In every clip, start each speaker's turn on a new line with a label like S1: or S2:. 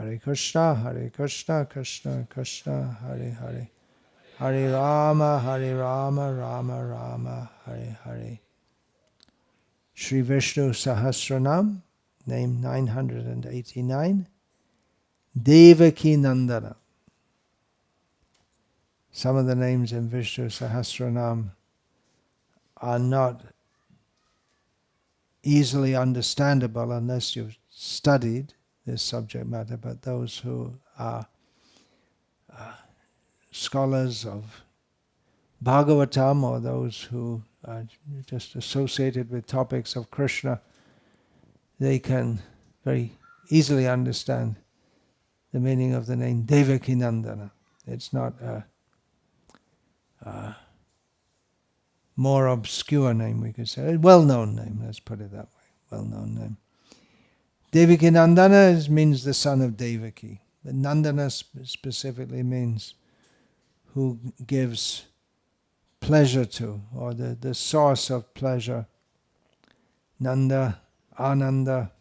S1: Hare Krishna, Krishna Krishna, Hare Hare. Hare Rama, Rama Rama, Hare Hare. Sri Vishnu Sahasranama, name 989, Devaki-nandana. Some of the names in Vishnu Sahasranama are not easily understandable unless you've studied this subject matter, but those who are scholars of Bhagavatam or those who are just associated with topics of Krishna, they can very easily understand the meaning of the name Devaki-nandana. It's not a more obscure name, we could say. A well-known name, let's put it that way. Well-known name. Devaki-nandana means the son of Devaki. The Nandana specifically means who gives pleasure to, or the source of pleasure. Nanda, Ananda,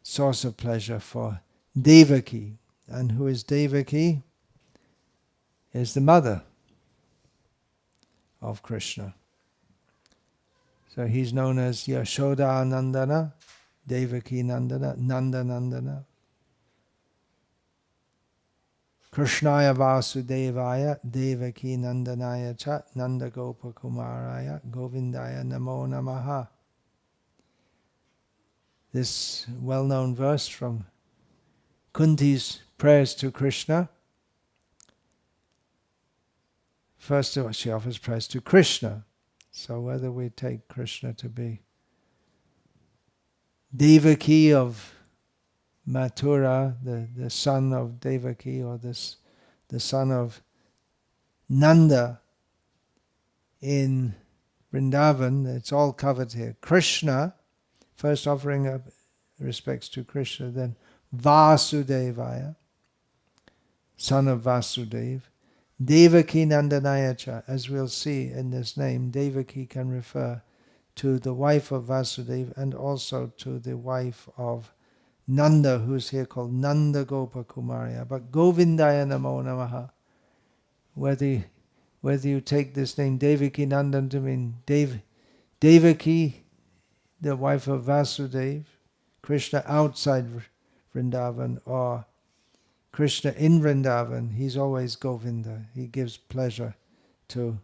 S1: source of pleasure for Devaki. And who is Devaki? Is the mother of Krishna. So he's known as Yashoda-nandana, Devaki-nandana, Nanda-nandana. Krishnaya Vasudevaya, Devaki-nandanaya cha, Nanda-gopa-kumaraya, Govindaya namo namaha. This well-known verse from Kunti's prayers to Krishna. First of all, she offers prayers to Krishna. So whether we take Krishna to be Devaki of Mathura, the son of Devaki, or the son of Nanda in Vrindavan, it's all covered here. Krishna, first offering up respects to Krishna, then Vasudevaya, son of Vasudeva. Devaki-nandanaya cha, as we'll see in this name, Devaki can refer to the wife of Vasudeva and also to the wife of Nanda, who's here called Nanda Gopa Kumariya. But Govindaya namo namaha, whether you take this name Devaki-nandan to mean Devaki, the wife of Vasudeva, Krishna outside Vrindavan, or Krishna in Vrindavan, he's always Govinda. He gives pleasure to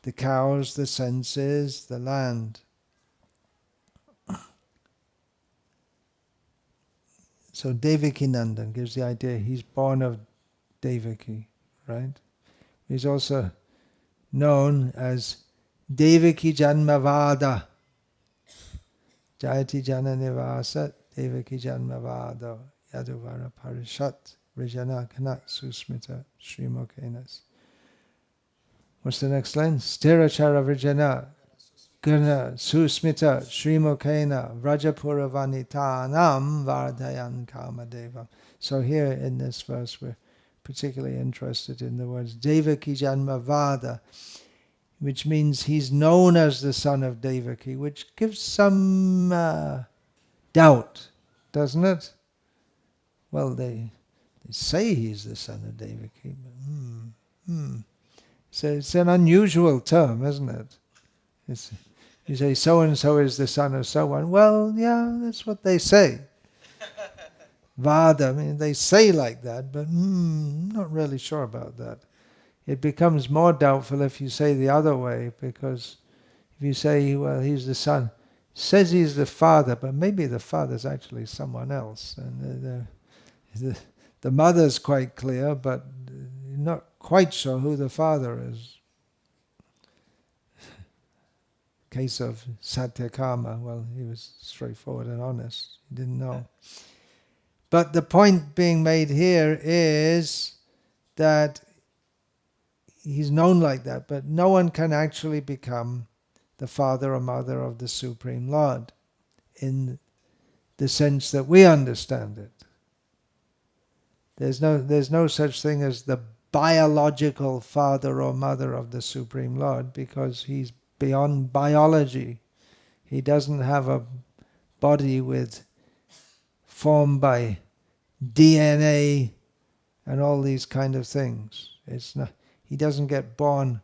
S1: the cows, the senses, the land. So Devaki-nandan gives the idea he's born of Devaki, right? He's also known as Devaki Janmavada. Jayati Jana Nivasa, Devaki Janmavada, Yaduvara Parishat, Vijana Kanat Susmita Srimokenas. What's the next line? Stirachara Vijana Gana Susmita Srimokena Vrajapura Vanitanam Vardhayan Kamadevam. So here in this verse we're particularly interested in the words Devaki Janmavada, which means he's known as the son of Devaki, which gives some doubt, doesn't it? Well, they say he's the son of Devaki, but So it's an unusual term, isn't it? You say so-and-so is the son of so-one. Well, yeah, that's what they say. Vada, I mean, they say like that, but I'm not really sure about that. It becomes more doubtful if you say the other way, because if you say, well, he's the son, says he's the father, but maybe the father's actually someone else. And the mother's quite clear, but you're not quite sure who the father is. Case of Satyakama, well, he was straightforward and honest. He didn't know. But the point being made here is that he's known like that, but no one can actually become the father or mother of the Supreme Lord in the sense that we understand it. There's no such thing as the biological father or mother of the Supreme Lord, because he's beyond biology. He doesn't have a body with formed by DNA and all these kind of things. It's not, he doesn't get born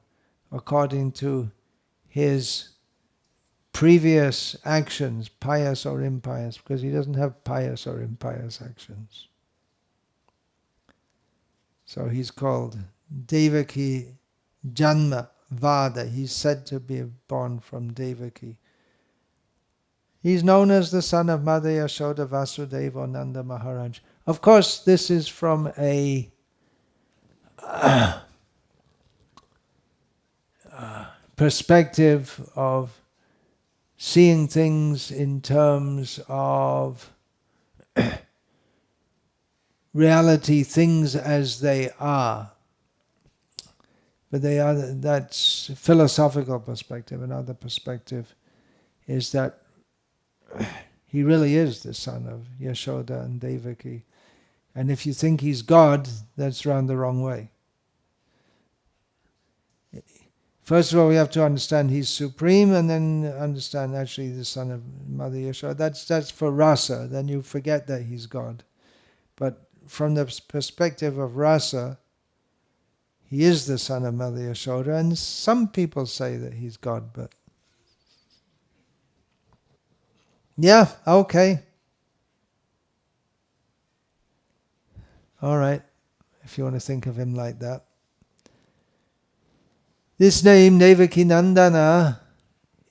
S1: according to his previous actions, pious or impious, because he doesn't have pious or impious actions. So he's called Devaki-nandana Vada. He's said to be born from Devaki. He's known as the son of Mother Yashoda, Vasudeva, Nanda Maharaj. Of course, this is from a perspective of seeing things in terms of reality, things as they are. But that's philosophical perspective. Another perspective is that he really is the son of Yashoda and Devaki. And if you think he's God, that's round the wrong way. First of all, we have to understand he's supreme, and then understand actually the son of Mother Yashoda. That's for rasa. Then you forget that he's God. But from the perspective of rasa, he is the son of Mother Yashoda, and some people say that he's God, but yeah, okay. All right, if you want to think of him like that. This name, Devakinandana,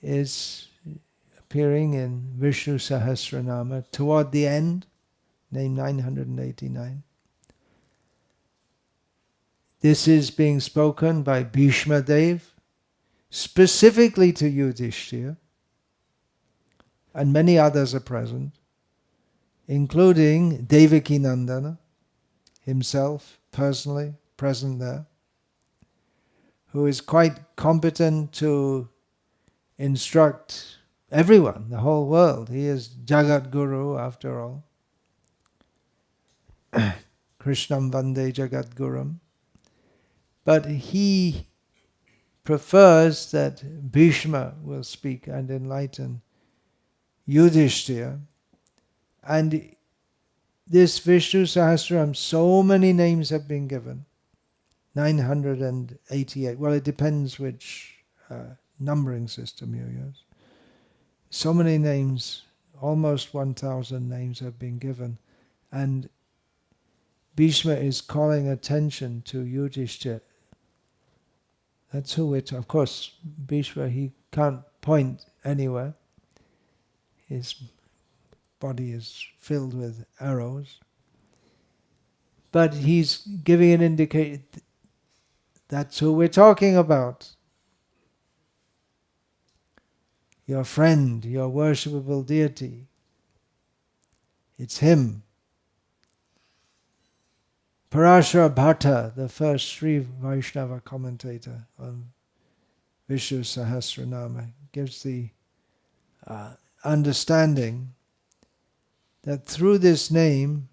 S1: is appearing in Vishnu Sahasranama toward the end, name 989. This is being spoken by Bhishma Dev, specifically to Yudhishthira, and many others are present, including Devakinandana himself, personally present there, who is quite competent to instruct everyone, the whole world. He is Jagat Guru after all. Krishnam Vande Jagat Gurum. But he prefers that Bhishma will speak and enlighten Yudhishthira. And this Vishnu Sahasranama, so many names have been given. 988. Well, it depends which numbering system you use. So many names, almost 1,000 names have been given. And Bhishma is calling attention to Yudhishthira. That's who it. Of course, Bhishma, he can't point anywhere. His body is filled with arrows. But he's giving an indication. That's who we're talking about. Your friend, your worshipable deity. It's him. Parashara Bhatta, the first Sri Vaishnava commentator on Vishnu Sahasranama, gives the understanding that through this name,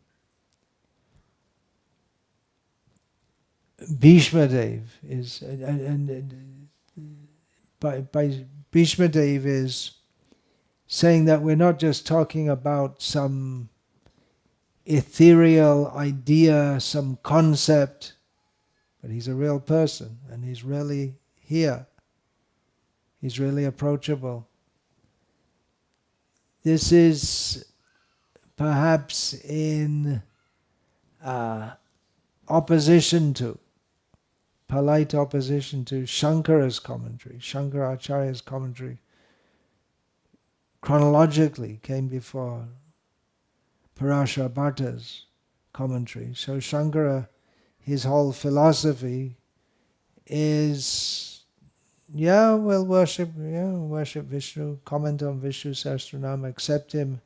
S1: Bhishma Dev is, by Bhishma Dev is saying that we're not just talking about some ethereal idea, some concept, but he's a real person and he's really here. He's really approachable. This is perhaps in opposition to, polite opposition to Shankara's commentary. Shankaracharya's commentary chronologically came before Parashara Bhatta's commentary. So Shankara, his whole philosophy is, we'll worship Vishnu, comment on Vishnu Sahasranama, accept him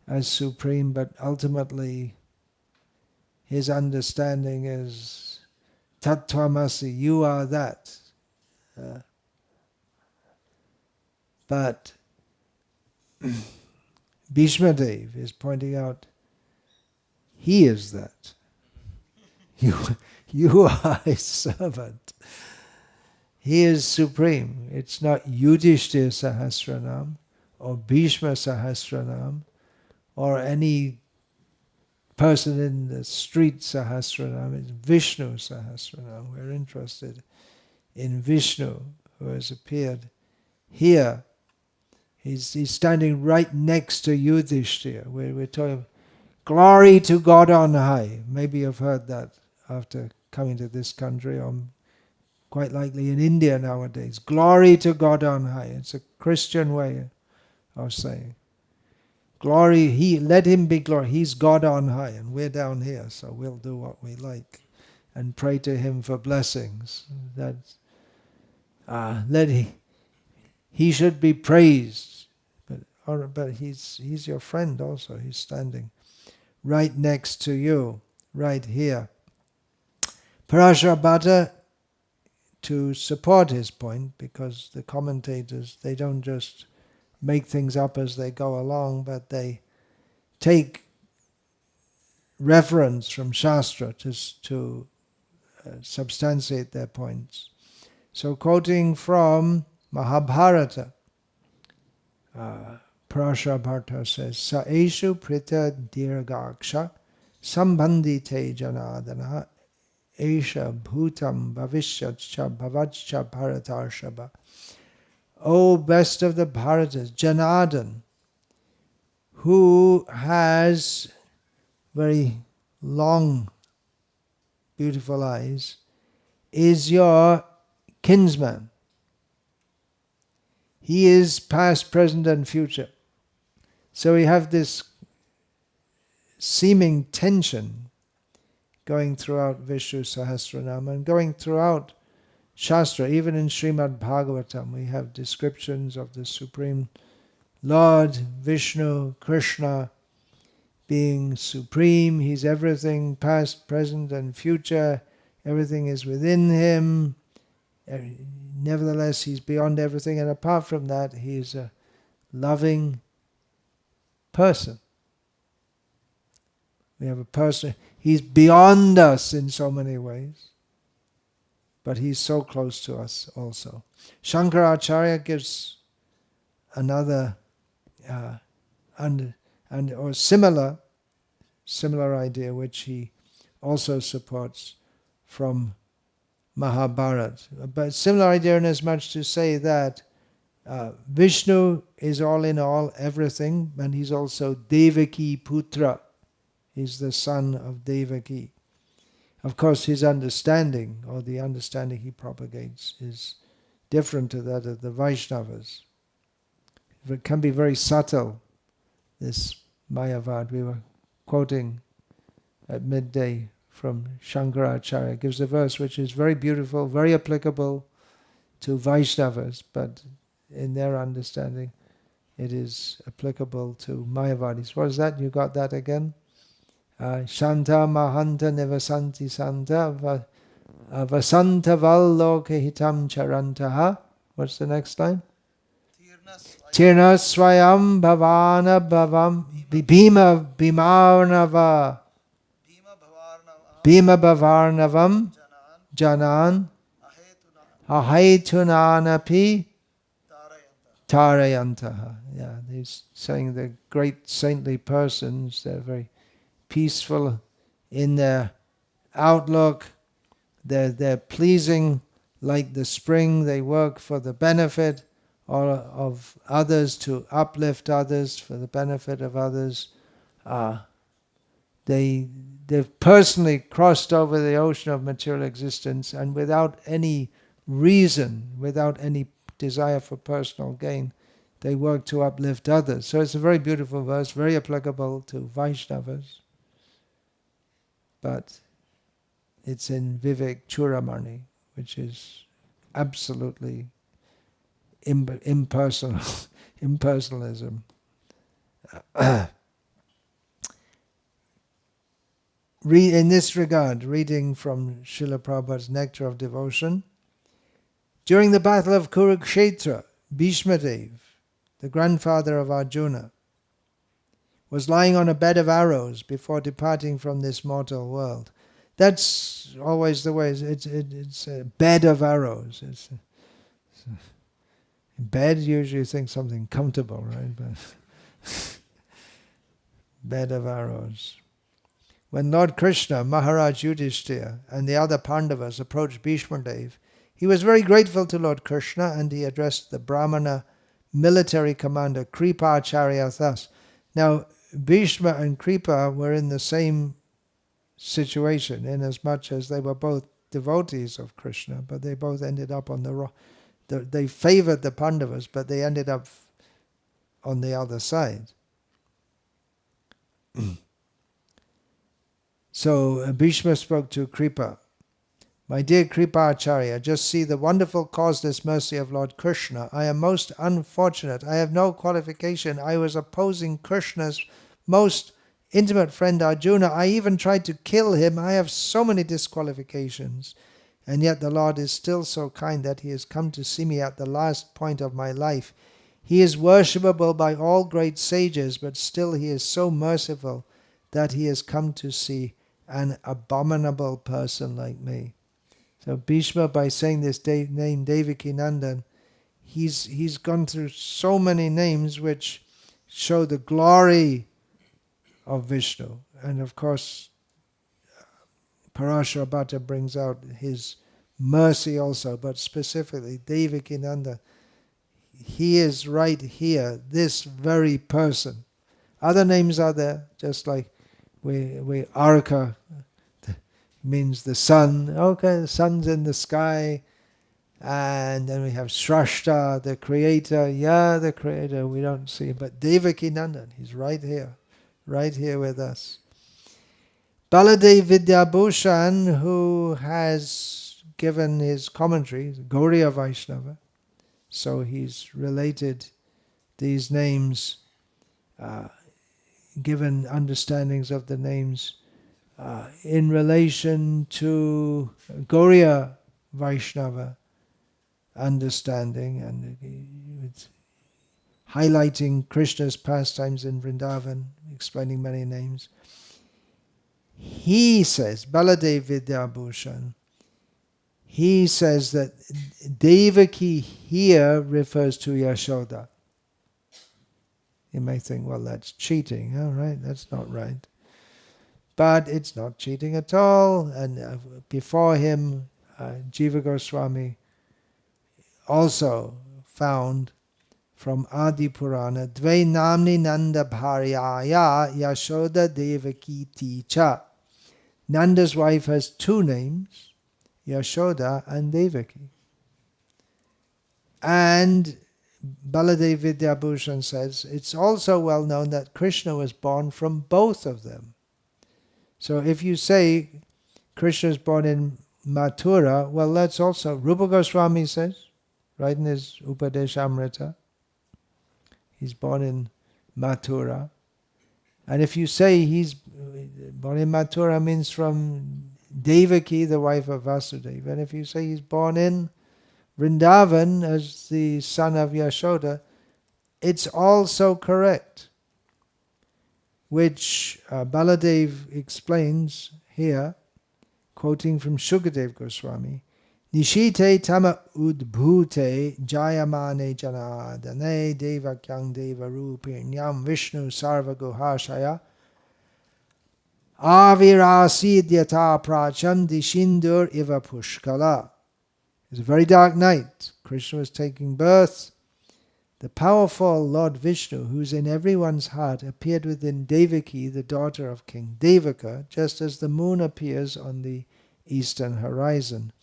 S1: as supreme, but ultimately his understanding is Tattvamasi, you are that. But Bhishma Dev is pointing out, he is that. You are his servant. He is supreme. It's not Yudhishthira Sahasranam or Bhishma Sahasranam or any person in the street Sahasranama is Vishnu Sahasranama. We're interested in Vishnu, who has appeared here. He's standing right next to Yudhishthira. We're talking, glory to God on high. Maybe you've heard that after coming to this country, or quite likely in India nowadays. Glory to God on high. It's a Christian way of saying. Glory, let him be glory. He's God on high, and we're down here, so we'll do what we like and pray to him for blessings. That's he should be praised, but he's your friend also. He's standing right next to you, right here. Parashrabhata, to support his point, because the commentators, they don't just make things up as they go along, but they take reference from Shastra to substantiate their points. So quoting from Mahabharata, Parashrabhata says, Sa eshu prita dirgaksha sambandite janadana esha bhutam bhavishyatcha bhavachcha bharatarshaba. O best of the Bharatas, Janardana, who has very long, beautiful eyes, is your kinsman. He is past, present, and future. So we have this seeming tension going throughout Visnu-sahasranama and going throughout Shastra. Even in Srimad Bhagavatam, we have descriptions of the Supreme Lord, Vishnu, Krishna, being supreme. He's everything, past, present, and future. Everything is within him. Nevertheless, he's beyond everything. And apart from that, he's a loving person. We have a person, he's beyond us in so many ways, but he's so close to us also. Shankaracharya gives another or similar idea, which he also supports from Mahabharata. But similar idea in as much to say that Vishnu is all in all, everything, and he's also Devaki Putra. He's the son of Devaki. Of course, his understanding, or the understanding he propagates, is different to that of the Vaishnavas. It can be very subtle, this Mayavad. We were quoting at midday from Shankaracharya. It gives a verse which is very beautiful, very applicable to Vaishnavas, but in their understanding, it is applicable to Mayavadis. What is that? You got that again? Shanta Mahanta Nevasanti Santa Vasanta Valloka Hitam Charantaha. What's the next line? Tirna Swayam Bhavana Bhavam Bhima Bhavarnavam Janan Ahaitunanapi Tarayantaha. Yeah, he's saying the great saintly persons, they're very peaceful in their outlook, they're pleasing like the spring, they work for the benefit of others, to uplift others, for the benefit of others. They've personally crossed over the ocean of material existence, and without any reason, without any desire for personal gain, they work to uplift others. So it's a very beautiful verse, very applicable to Vaishnavas. But it's in Vivek Churamani, which is absolutely impersonal, impersonalism. In this regard, reading from Srila Prabhupada's Nectar of Devotion, during the battle of Kurukshetra, Bhishma, the grandfather of Arjuna, was lying on a bed of arrows before departing from this mortal world. That's always the way. It's a bed of arrows. Bed, usually you think something comfortable, right? But bed of arrows. When Lord Krishna, Maharaj Yudhishthira, and the other Pandavas approached Bhishma Dev, he was very grateful to Lord Krishna, and he addressed the Brahmana military commander Kripacharya thus. Now, Bhishma and Kripa were in the same situation, inasmuch as they were both devotees of Krishna, but they both ended up on the wrong. They favored the Pandavas, but they ended up on the other side. So Bhishma spoke to Kripa. My dear Kripa Acharya, just see the wonderful causeless mercy of Lord Krishna. I am most unfortunate. I have no qualification. I was opposing Krishna's most intimate friend Arjuna. I even tried to kill him. I have so many disqualifications. And yet the Lord is still so kind that he has come to see me at the last point of my life. He is worshipable by all great sages, but still he is so merciful that he has come to see an abominable person like me. So Bhishma, by saying this name Devakinandana, he's gone through so many names which show the glory of Vishnu. And of course, Parashara Bhatta brings out his mercy also, but specifically Devakinandana. He is right here, this very person. Other names are there, just like we Arka means the sun. Okay, the sun's in the sky. And then we have Srashta, the creator. Yeah, the creator, we don't see him. But Devakinandana, he's right here with us. Baladev Vidyabhushan, who has given his commentary, Gauriya Vaishnava, so he's related these names, given understandings of the names in relation to Gauriya Vaishnava understanding, and highlighting Krishna's pastimes in Vrindavan, explaining many names. He says, Baladev Vidyabhushan, he says that Devaki here refers to Yashoda. You may think, well, that's cheating. All right, that's not right. But it's not cheating at all. And before him, Jiva Goswami also found from Adi Purana, Dve namni nanda bharyaya Yashoda Devaki ticha. Nanda's wife has two names, Yashoda and Devaki. And Baladev Vidyabhushan says, it's also well known that Krishna was born from both of them. So if you say Krishna is born in Mathura, well, that's also, Rupa Goswami says, right in his Upadeshamrita, he's born in Mathura. And if you say he's born in Mathura, means from Devaki, the wife of Vasudeva. And if you say he's born in Vrindavan as the son of Yashoda, it's also correct. Which Baladev explains here, quoting from Shukadev Goswami, Nishite tama udbhute jayamane janadane devakyang devarupinyam Vishnu sarvaguhashaya avirasidhyata pracham dishindur iva pushkala. It was a very dark night. Krishna was taking birth. The powerful Lord Vishnu, who's in everyone's heart, appeared within Devaki, the daughter of King Devaka, just as the moon appears on the eastern horizon.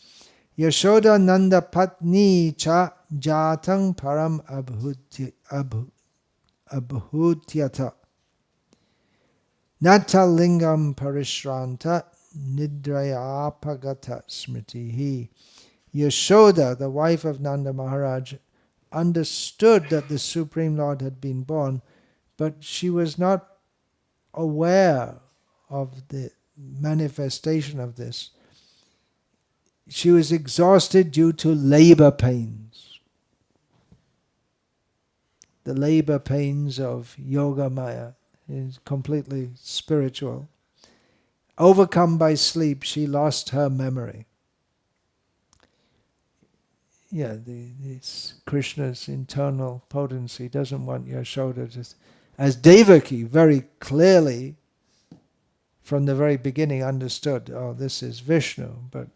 S1: Yashoda Nanda Patni cha jatang param abhutyata. Nata lingam parishranta nidrayapagata smritihi. Yashoda, the wife of Nanda Maharaj, understood that the Supreme Lord had been born, but she was not aware of the manifestation of this. She was exhausted due to labor pains. The labor pains of Yoga Maya is completely spiritual. Overcome by sleep, she lost her memory. Yeah, it's Krishna's internal potency doesn't want Yashoda to... As Devaki very clearly from the very beginning understood, oh, this is Vishnu, but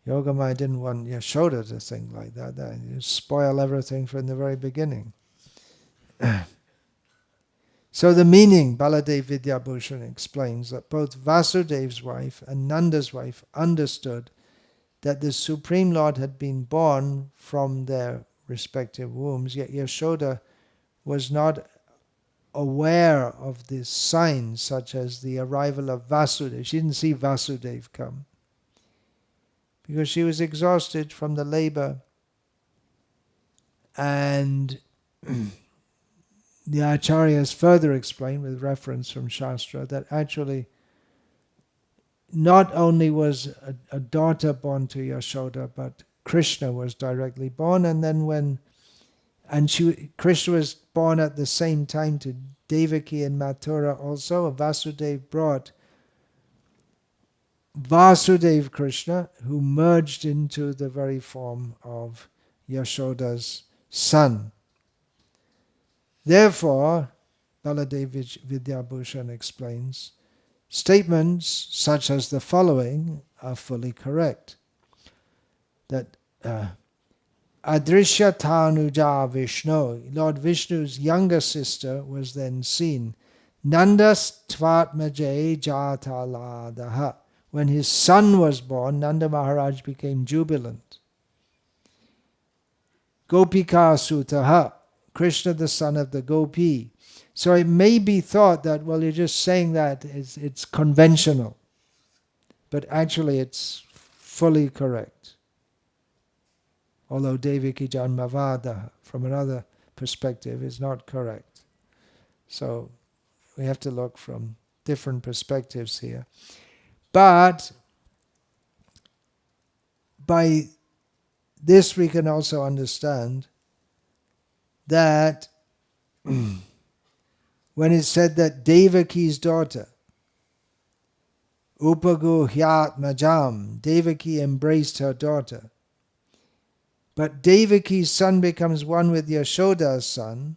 S1: Yogamaya didn't want Yashoda to think like that. You spoil everything from the very beginning. So the meaning, Baladev Vidyabhushan explains that both Vasudev's wife and Nanda's wife understood that the Supreme Lord had been born from their respective wombs, yet Yashoda was not aware of these signs, such as the arrival of Vasudeva. She didn't see Vasudeva come because she was exhausted from the labor, and the Acharyas further explain with reference from Shastra that actually not only was a daughter born to Yashoda, but Krishna was directly born, and then Krishna was born at the same time to Devaki and Mathura also. Vasudeva brought Vasudev Krishna, who merged into the very form of Yashoda's son. Therefore, Baladev Vidyabhushan explains, statements such as the following are fully correct. That Adrishya Tanuja Vishnu, Lord Vishnu's younger sister, was then seen. Nandas Tvatmaje Jataladaha. When his son was born, Nanda Maharaj became jubilant. Gopika Sutaha, Krishna the son of the Gopi. So it may be thought that, well, you're just saying that it's conventional. But actually it's fully correct. Although Devaki Janmavada, from another perspective, is not correct. So we have to look from different perspectives here. But by this we can also understand that when it said that Devaki's daughter, Upaguhyat Majam, Devaki embraced her daughter, but Devaki's son becomes one with Yashoda's son,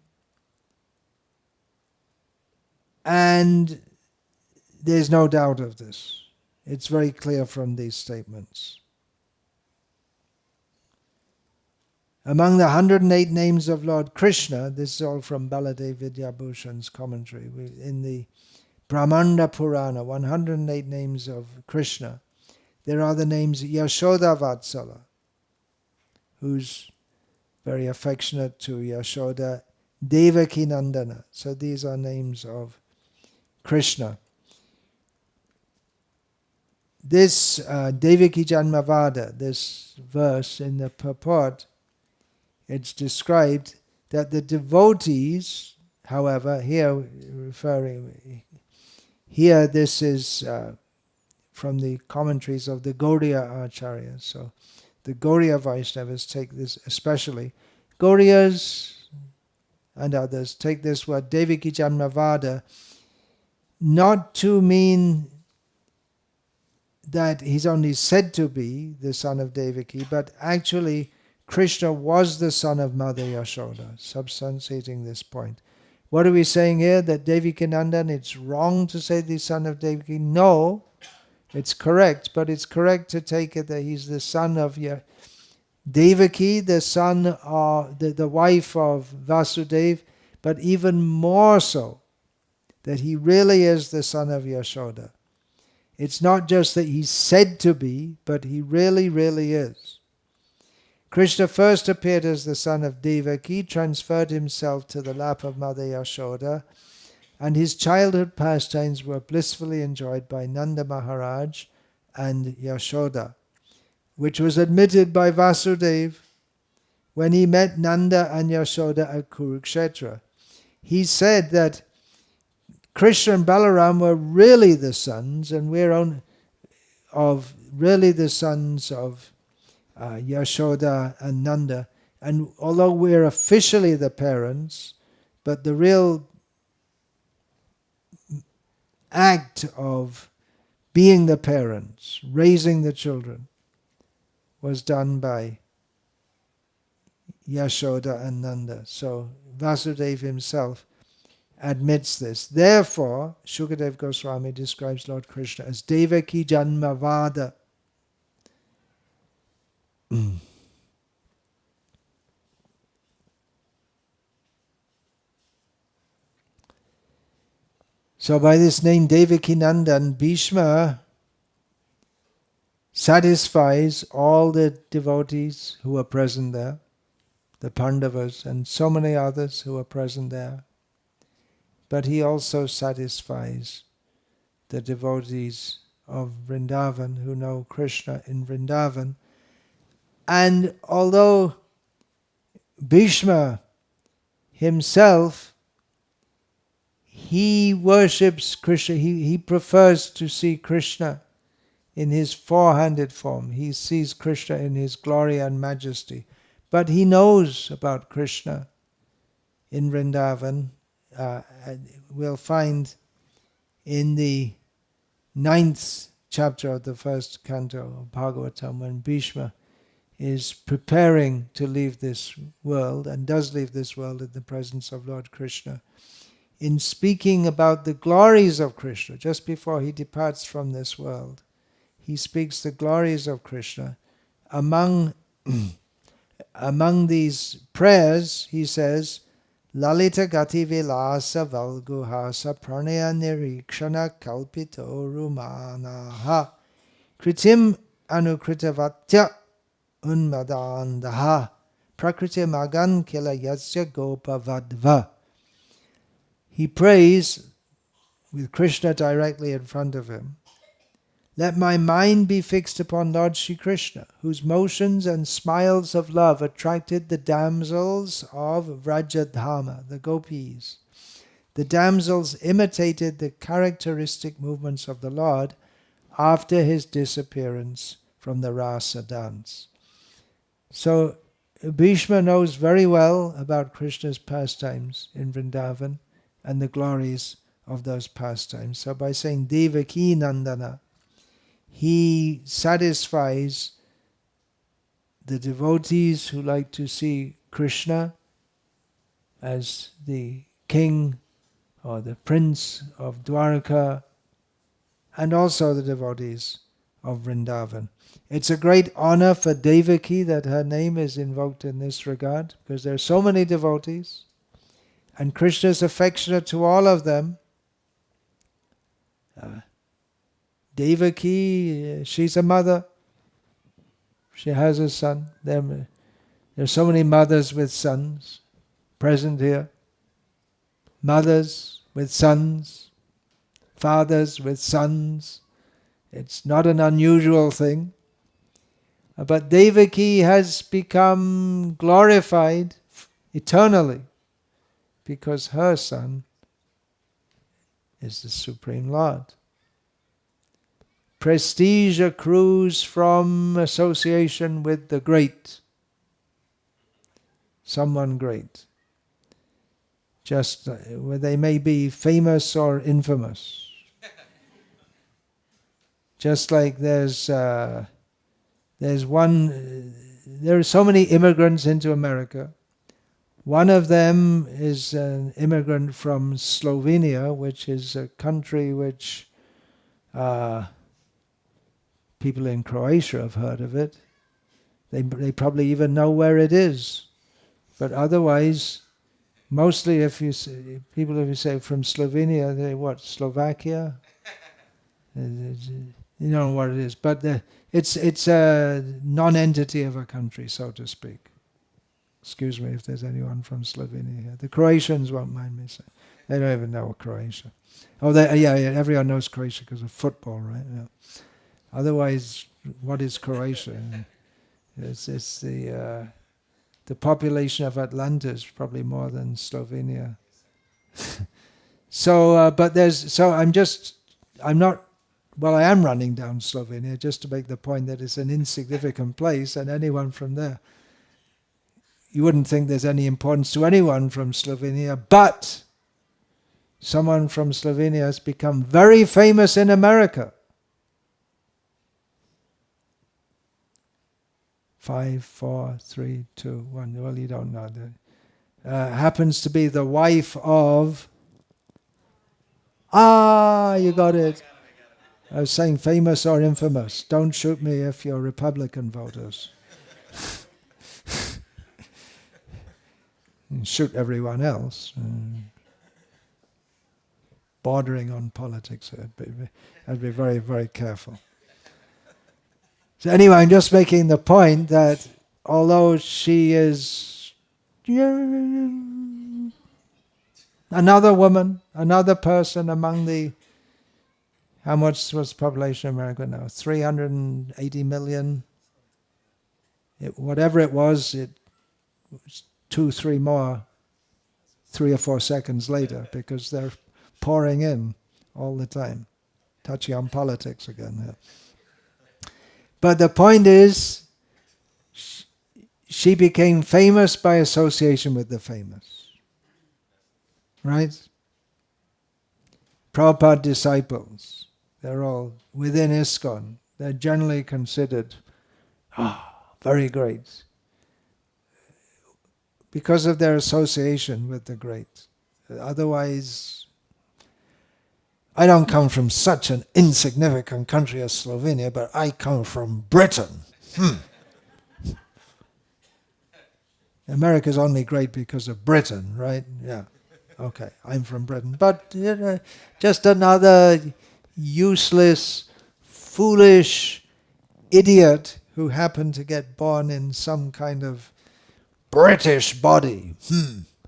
S1: and there's no doubt of this. It's very clear from these statements. Among the 108 names of Lord Krishna, this is all from Baladev Vidyabhushan's commentary, in the Brahmanda Purana, 108 names of Krishna, there are the names Yashoda Vatsala, who's very affectionate to Yashoda, Devaki-nandana. So these are names of Krishna. This Devaki Janmavada, this verse in the purport, it's described that the devotees, however, this is from the commentaries of the Gaudiya Acharyas. So the Gaudiya Vaishnavas take this especially. Gaudiyas and others take this word Devaki Janmavada not to mean that he's only said to be the son of Devaki, but actually Krishna was the son of Mother Yashoda, substantiating this point. What are we saying here? That Devakinandana, it's wrong to say the son of Devaki? No, it's correct, but it's correct to take it that he's the son of Devaki, the son of the wife of Vasudeva, but even more so, that he really is the son of Yashoda. It's not just that he's said to be, but he really, really is. Krishna first appeared as the son of Devaki, transferred himself to the lap of Mother Yashoda, and his childhood pastimes were blissfully enjoyed by Nanda Maharaj and Yashoda, which was admitted by Vasudeva when he met Nanda and Yashoda at Kurukshetra. He said that Krishna and Balaram were really the sons, and we're really the sons of Yashoda and Nanda. And although we're officially the parents, but the real act of being the parents, raising the children, was done by Yashoda and Nanda. So Vasudeva himself admits this. Therefore, Shukadev Goswami describes Lord Krishna as Devaki Janmavada. So by this name Devakinandana, Bhishma satisfies all the devotees who are present there, the Pandavas and so many others who are present there. But he also satisfies the devotees of Vrindavan who know Krishna in Vrindavan. And although Bhishma himself, he worships Krishna, he prefers to see Krishna in his four-handed form. He sees Krishna in his glory and majesty. But he knows about Krishna in Vrindavan. We'll find in the 9th chapter of the first canto of Bhagavatam, when Bhishma is preparing to leave this world, and does leave this world in the presence of Lord Krishna, in speaking about the glories of Krishna, just before he departs from this world, he speaks the glories of Krishna. Among these prayers, he says, Lalita gati vilasa valguhasa pranaya nirikshana kalpito rumanaha kritim anukritavatya unmadandaha prakriti magan kila yasya gopavadva. He prays with Krishna directly in front of him. Let my mind be fixed upon Lord Shri Krishna, whose motions and smiles of love attracted the damsels of Vraja Dhama, the gopis. The damsels imitated the characteristic movements of the Lord after his disappearance from the rasa dance. So Bhishma knows very well about Krishna's pastimes in Vrindavan and the glories of those pastimes. So by saying Devaki-nandana, he satisfies the devotees who like to see Krishna as the king or the prince of Dwarka, and also the devotees of Vrindavan. It's a great honor for Devaki that her name is invoked in this regard, because there are so many devotees, and Krishna is affectionate to all of them. Devaki, she's a mother. She has a son. There are so many mothers with sons present here. Mothers with sons, fathers with sons. It's not an unusual thing. But Devaki has become glorified eternally because her son is the Supreme Lord. Prestige accrues from association with the great, someone great. Just where they may be famous or infamous. Just like there are so many immigrants into America. One of them is an immigrant from Slovenia, which is a country which people in Croatia have heard of it. They probably even know where it is. But otherwise, mostly if you say from Slovenia, they what, Slovakia? You know what it is. But it's a non-entity of a country, so to speak. Excuse me if there's anyone from Slovenia here. The Croatians won't mind me saying. They don't even know Croatia. Oh, yeah, everyone knows Croatia because of football, right? Yeah. Otherwise, what is Croatia? It's the population of Atlanta is probably more than Slovenia. I am running down Slovenia just to make the point that it's an insignificant place, and anyone from there, you wouldn't think there's any importance to anyone from Slovenia, but someone from Slovenia has become very famous in America. 5, 4, 3, 2, 1. Well, you don't know. Happens to be the wife of Ah, you got it. I was saying famous or infamous. Don't shoot me if you're Republican voters. And shoot everyone else. Bordering on politics. I'd be very, very careful. So anyway, I'm just making the point that although she is another woman, another person among the, how much was the population of America now? 380 million. Whatever it was 2, 3 more, 3 or 4 seconds later, because they're pouring in all the time. Touching on politics again. Yeah. But the point is, she became famous by association with the famous. Right? Prabhupada disciples, they're all within ISKCON. They're generally considered very great because of their association with the great. Otherwise, I don't come from such an insignificant country as Slovenia, but I come from Britain. America's only great because of Britain, right? Yeah. Okay, I'm from Britain. But just another useless, foolish idiot who happened to get born in some kind of British body.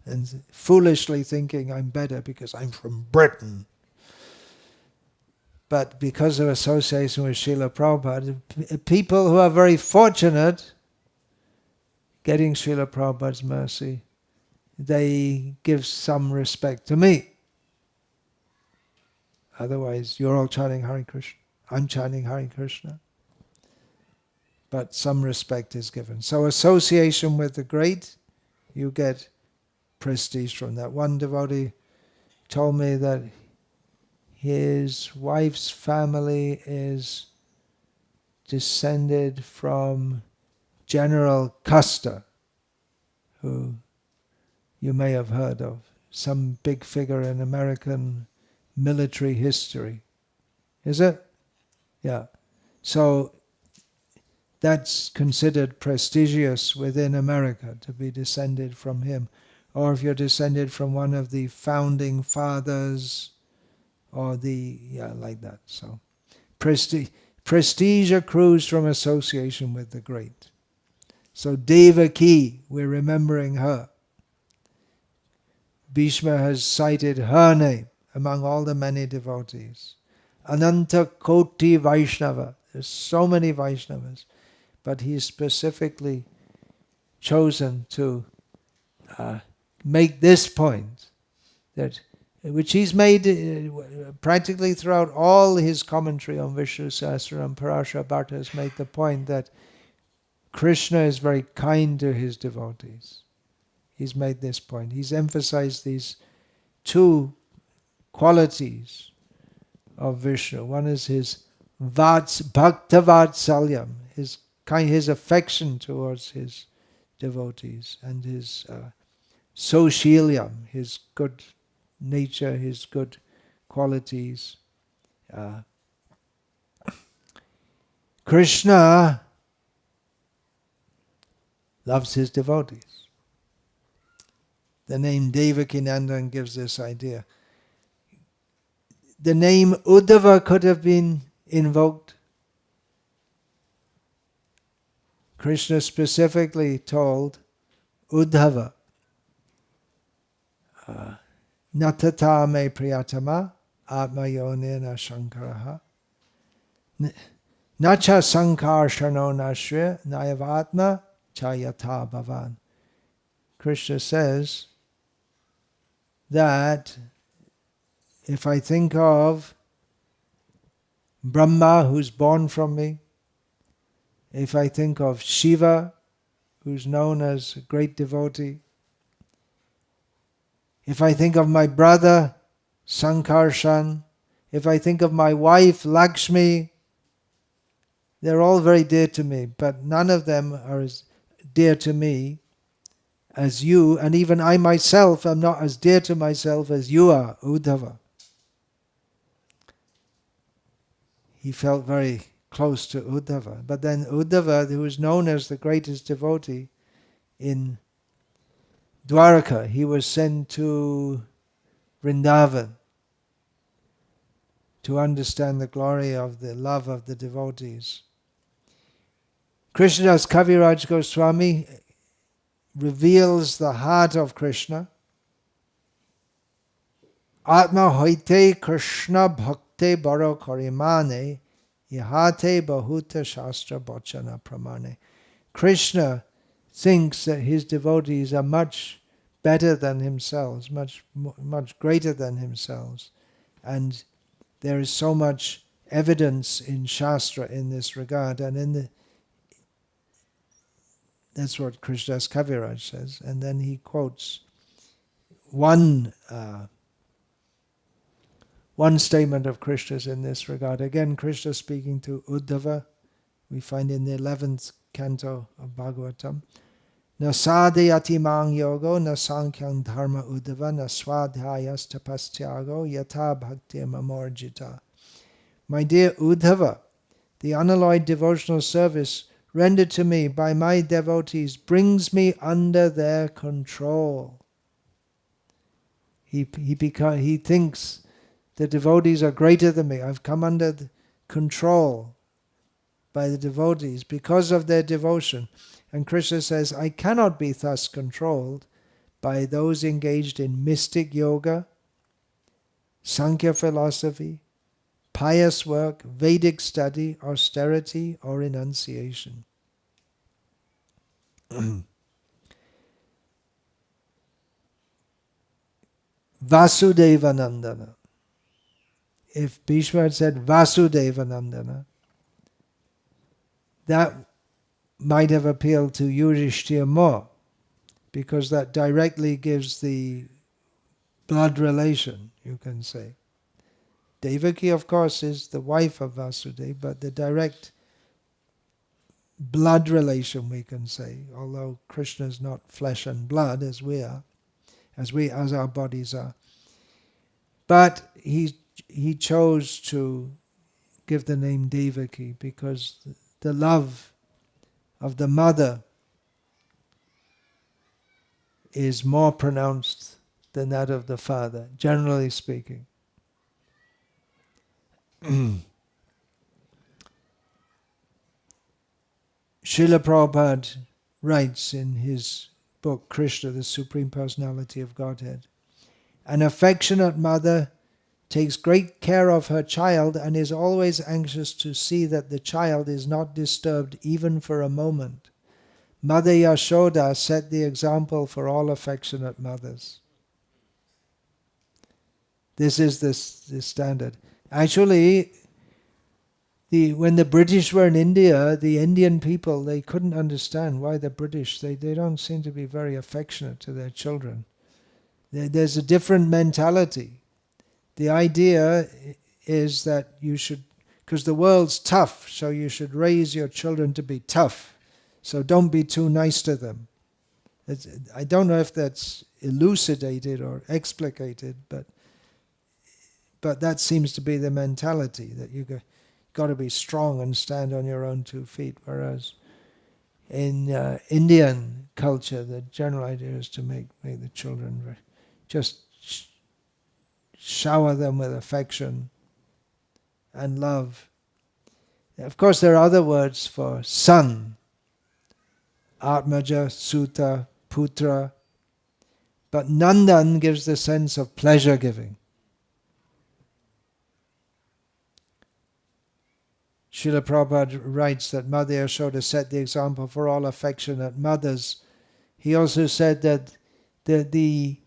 S1: And foolishly thinking I'm better because I'm from Britain. But because of association with Srila Prabhupada, people who are very fortunate getting Srila Prabhupada's mercy, they give some respect to me. Otherwise, you're all chanting Hare Krishna. I'm chanting Hare Krishna. But some respect is given. So association with the great, you get prestige from that. One devotee told me that his wife's family is descended from General Custer, who you may have heard of, some big figure in American military history. Is it? Yeah. So that's considered prestigious within America to be descended from him. Or if you're descended from one of the founding fathers, or like that. So prestige accrues from association with the great. So Devaki, we're remembering her. Bhishma has cited her name among all the many devotees. Ananta Koti Vaishnava. There's so many Vaishnavas, but he's specifically chosen to make this point, that which he's made practically throughout all his commentary on Visnu-sahasranama. Parashara Bharta has made the point that Krishna is very kind to his devotees. He's made this point. He's emphasized these 2 qualities of Vishnu. One is his bhakta-vatsalyam, his affection towards his devotees, and his socialyam, his good nature, his good qualities. Krishna loves his devotees. The name Devaki-nandana gives this idea. The name Uddhava could have been invoked. Krishna specifically told Uddhava, Natata me priyatama atmayonena shankaraha nacha sankar shano nashya nayavatma chayata bhavan. Krishna says that if I think of Brahma, who's born from me, if I think of Shiva, who's known as a great devotee, if I think of my brother, Sankarshan, if I think of my wife, Lakshmi, they're all very dear to me, but none of them are as dear to me as you, and even I myself am not as dear to myself as you are, Uddhava. he felt very close to Uddhava. But then Uddhava, who is known as the greatest devotee in Dwaraka, he was sent to Vrindavan to understand the glory of the love of the devotees. Krishnadas Kaviraj Goswami reveals the heart of Krishna. Atma hoite Krishna bhakte baro karimane ihate bahuta shastra bachana pramane. Krishna thinks that his devotees are much better than himself, much greater than himself. And there is so much evidence in Shastra in this regard. And that's what Krishnadas Kaviraj says. And then he quotes one statement of Krishna's in this regard. Again, Krishna speaking to Uddhava, we find in the 11th canto of Bhagavatam. Na sadhyati mang yogo, na sankhyan dharma uddhava, na swadhyayas tapastyago, yata bhakti mamorjita. My dear Uddhava, the unalloyed devotional service rendered to me by my devotees brings me under their control. He thinks the devotees are greater than me. I've come under the control by the devotees because of their devotion. And Krishna says, I cannot be thus controlled by those engaged in mystic yoga, Sankhya philosophy, pious work, Vedic study, austerity, or renunciation. Vasudevanandana. If Bhishma had said Vasudevanandana, that might have appealed to Yudhishthira more, because that directly gives the blood relation, you can say. Devaki, of course, is the wife of Vasudeva, but the direct blood relation, we can say, although Krishna is not flesh and blood as we are, as our bodies are. But he chose to give the name Devaki because the love of the mother is more pronounced than that of the father, generally speaking. Srila Prabhupada writes in his book, Krishna, the Supreme Personality of Godhead, an affectionate mother takes great care of her child and is always anxious to see that the child is not disturbed even for a moment. Mother Yashoda set the example for all affectionate mothers. This is the standard. Actually, when the British were in India, the Indian people, they couldn't understand why the British, they don't seem to be very affectionate to their children. There's a different mentality. The idea is that you should, because the world's tough, so you should raise your children to be tough. So don't be too nice to them. I don't know if that's elucidated or explicated, but that seems to be the mentality, that you got to be strong and stand on your own 2 feet. Whereas in Indian culture, the general idea is to make the children just shower them with affection and love. Of course, there are other words for son. Atmaja, Suta, Putra. But Nandan gives the sense of pleasure-giving. Srila Prabhupada writes that Mother Yashoda set the example for all affectionate mothers. He also said that the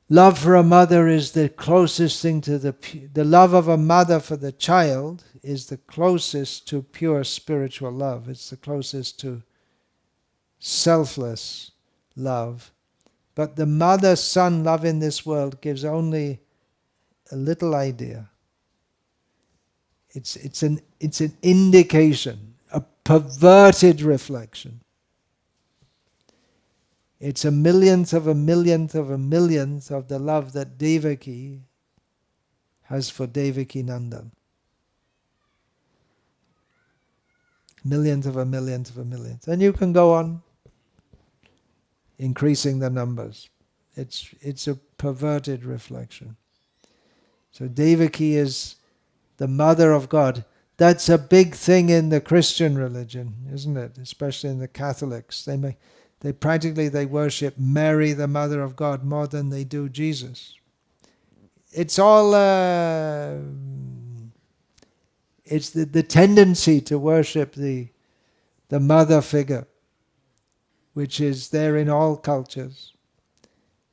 S1: love for a mother is the closest thing to the love of a mother for the child is the closest to pure spiritual love. It's the closest to selfless love. But the mother-son love in this world gives only a little idea. It's an indication, a perverted reflection. It's a millionth of a millionth of a millionth of the love that Devaki has for Devaki-nandana. millionth of a millionth of a millionth. And you can go on increasing the numbers. It's a perverted reflection. So Devaki is the mother of God. That's a big thing in the Christian religion, isn't it? Especially in the Catholics. They practically worship Mary, the mother of God, more than they do Jesus. It's all it's the tendency to worship the mother figure, which is there in all cultures,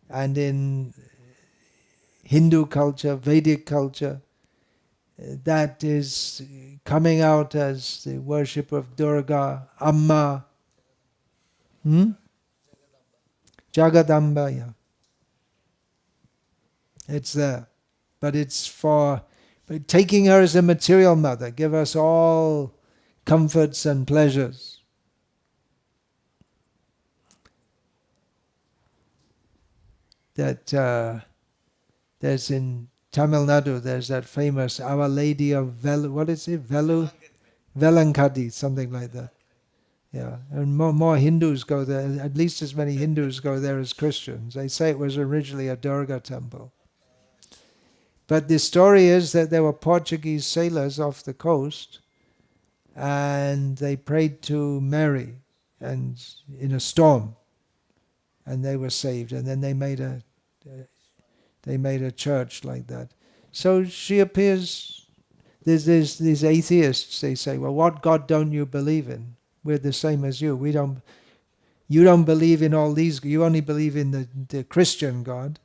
S1: and in Hindu culture, Vedic culture, that is coming out as the worship of Durga, Amma, Jagadamba, yeah. It's there. But but taking her as a material mother, give us all comforts and pleasures. That there's in Tamil Nadu, there's that famous Our Lady of Velankadi, something like that. Yeah, and more Hindus go there, at least as many Hindus go there as Christians. They say it was originally a Durga temple. But the story is that there were Portuguese sailors off the coast, and they prayed to Mary and in a storm, and they were saved. And then they made a church like that. So she appears. There's these atheists. They say, "Well, what God don't you believe in? We're the same as you. You don't believe in all these. You only believe in the Christian God."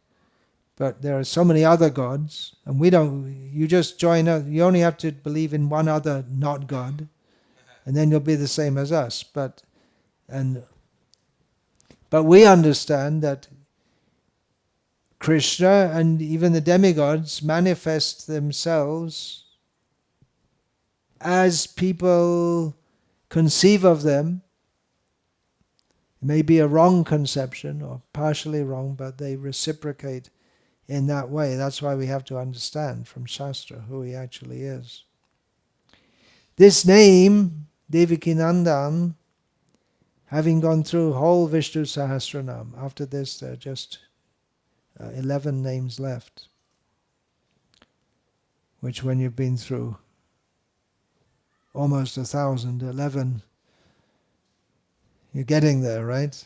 S1: But there are so many other gods, and we don't. You just join us. You only have to believe in one other not God, and then you'll be the same as us. But we understand that Krishna and even the demigods manifest themselves as people conceive of them. It may be a wrong conception or partially wrong, but they reciprocate in that way. That's why we have to understand from Shastra who he actually is. This name, Devakinandana, having gone through whole Vishnu Sahasranama, after this there are just 11 names left, which when you've been through almost 1,000, 11, you're getting there, right?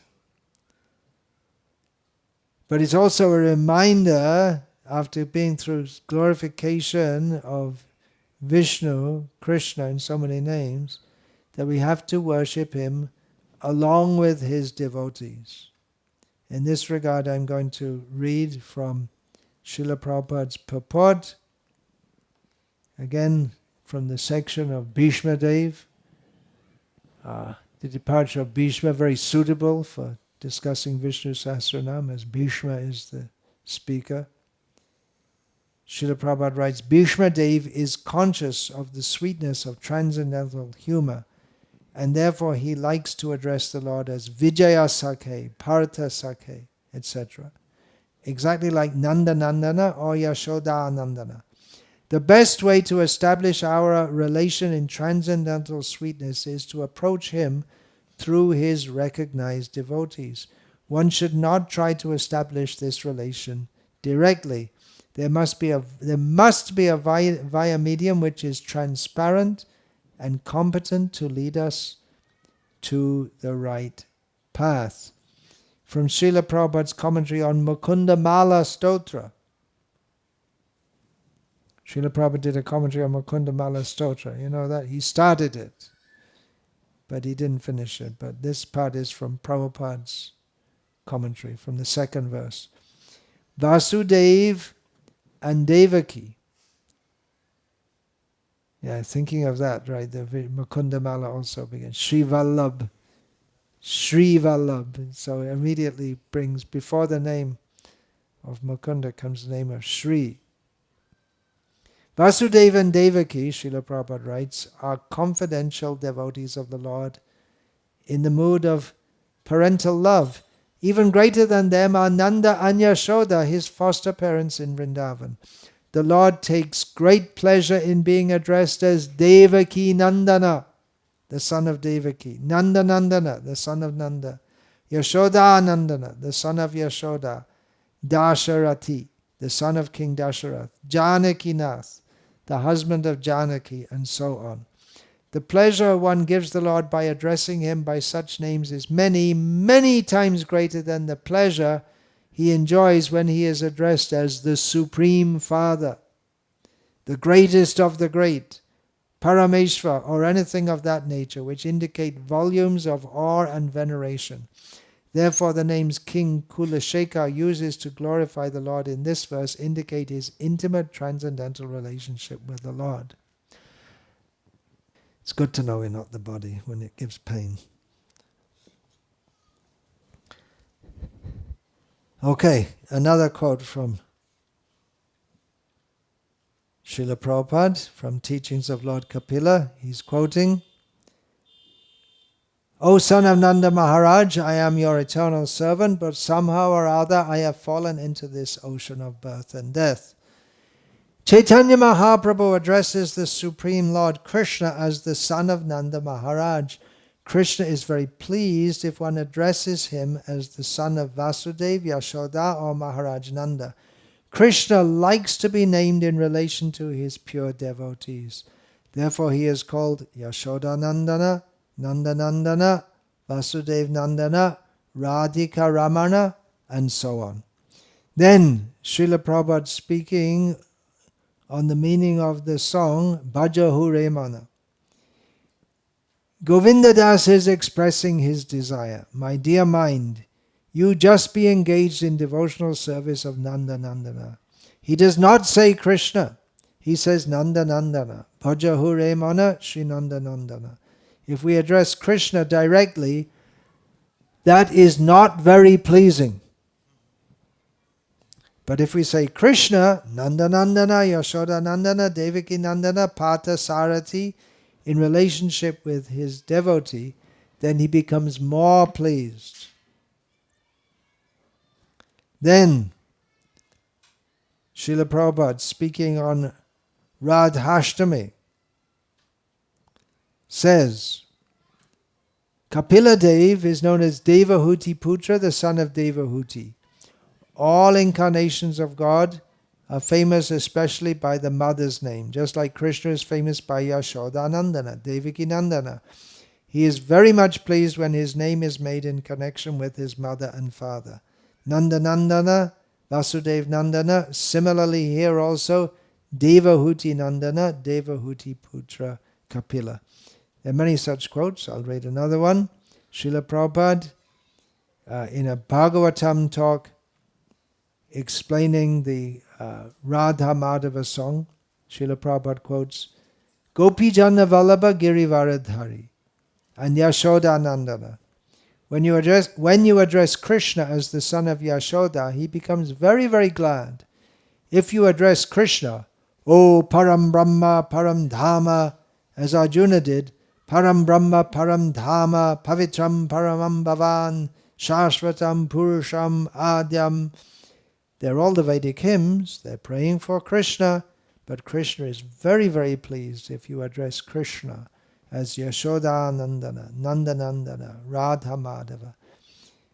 S1: But it's also a reminder, after being through glorification of Vishnu, Krishna in so many names, that we have to worship him along with his devotees. In this regard, I'm going to read from Srila Prabhupada's purport, again from the section of Bhishma Dev. The departure of Bhishma, very suitable for discussing Visnu-sahasranama, as Bhishma is the speaker. Srila Prabhupada writes, Bhishma Dev is conscious of the sweetness of transcendental humor, and therefore he likes to address the Lord as Vijaya Sakhe, Partha Sakhe, etc. Exactly like Nanda-nandana or Yashoda-nandana. The best way to establish our relation in transcendental sweetness is to approach him through his recognized devotees. One should not try to establish this relation directly. There must be a via medium which is transparent and competent to lead us to the right path. From Srila Prabhupada's commentary on Mukunda Mala Stotra. Srila Prabhupada did a commentary on Mukunda Mala Stotra. You know that? He started it, but he didn't finish it. But this part is from Prabhupada's commentary, from the second verse. Vasudev and Devaki. Yeah, thinking of that, right? The Mukunda Mala also begins. Sri Vallabh. Sri Vallabh. So immediately brings, before the name of Mukunda comes the name of Sri. Vasudeva and Devaki, Srila Prabhupada writes, are confidential devotees of the Lord in the mood of parental love. Even greater than them are Nanda and Yashoda, his foster parents in Vrindavan. The Lord takes great pleasure in being addressed as Devaki-nandana. the son of Devaki, Nanda-nandana, the son of Nanda, Yashoda-nandana, the son of Yashoda, Dasharati, the son of King Dasharath, Janaki-nath, the husband of Janaki, and so on. The pleasure one gives the Lord by addressing him by such names is many, many times greater than the pleasure he enjoys when he is addressed as the Supreme Father, the greatest of the great, Parameshwar, or anything of that nature, which indicate volumes of awe and veneration. Therefore, the names King Kulashekar uses to glorify the Lord in this verse indicate his intimate transcendental relationship with the Lord. It's good to know we're not the body when it gives pain. Okay, another quote from Srila Prabhupada from Teachings of Lord Kapila. He's quoting, O son of Nanda Maharaj, I am your eternal servant, but somehow or other I have fallen into this ocean of birth and death. Chaitanya Mahaprabhu addresses the Supreme Lord Krishna as the son of Nanda Maharaj. Krishna is very pleased if one addresses him as the son of Vasudeva, Yashoda, or Maharaj Nanda. Krishna likes to be named in relation to his pure devotees. Therefore he is called Yashoda-nandana, Nanda-nandana, Vasudeva-nandana, Radhika Ramana, and so on. Then Srila Prabhupada speaking on the meaning of the song Bhaja Hure Mana. Govinda Das is expressing his desire. My dear mind, you just be engaged in devotional service of Nanda-nandana. He does not say Krishna. He says Nanda-nandana. Bhaja Hure Mana Shri Nanda-nandana. If we address Krishna directly, that is not very pleasing. But if we say Krishna, Nanda-nandana, Yashoda-nandana, Devaki-nandana, Pata Sarati, in relationship with his devotee, then he becomes more pleased. Then, Srila Prabhupada, speaking on Radhashtami, says, Kapila Dev is known as Devahuti Putra, the son of Devahuti. All incarnations of God are famous especially by the mother's name, just like Krishna is famous by Yashoda-nandana, Devaki-nandana. He is very much pleased when his name is made in connection with his mother and father. Nanda-nandana, Vasudeva-nandana, similarly here also, Devahuti-nandana, Devahuti Putra Kapila. There are many such quotes. I'll read another one. Srila Prabhupada, in a Bhagavatam talk, explaining the Radha Madhava song, Srila Prabhupada quotes, Gopi Jana Vallabha Girivaradhari and Yashoda Nandana. When you address Krishna as the son of Yashoda, he becomes very, very glad. If you address Krishna, O Param Brahma, Param Dhama, as Arjuna did, Param Brahma, Param Dhama, Pavitram Paramam Bhavan, Shashvatam Purusham Adyam. They're all the Vedic hymns, they're praying for Krishna, but Krishna is very, very pleased if you address Krishna as Yashoda-nandana, Nanda-nandana, Radha Madhava.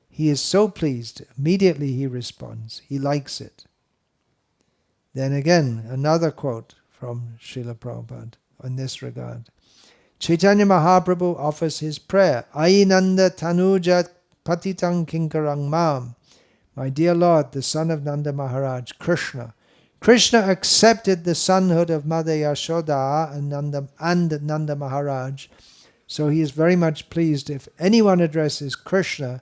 S1: He is so pleased, immediately he responds, he likes it. Then again, another quote from Srila Prabhupada in this regard. Chaitanya Mahaprabhu offers his prayer, Ainanda Tanuja Patitang Kinkarang Mam. My dear Lord, the son of Nanda Maharaj, Krishna. Krishna accepted the sonhood of Mother Yashoda and Nanda Maharaj, so he is very much pleased if anyone addresses Krishna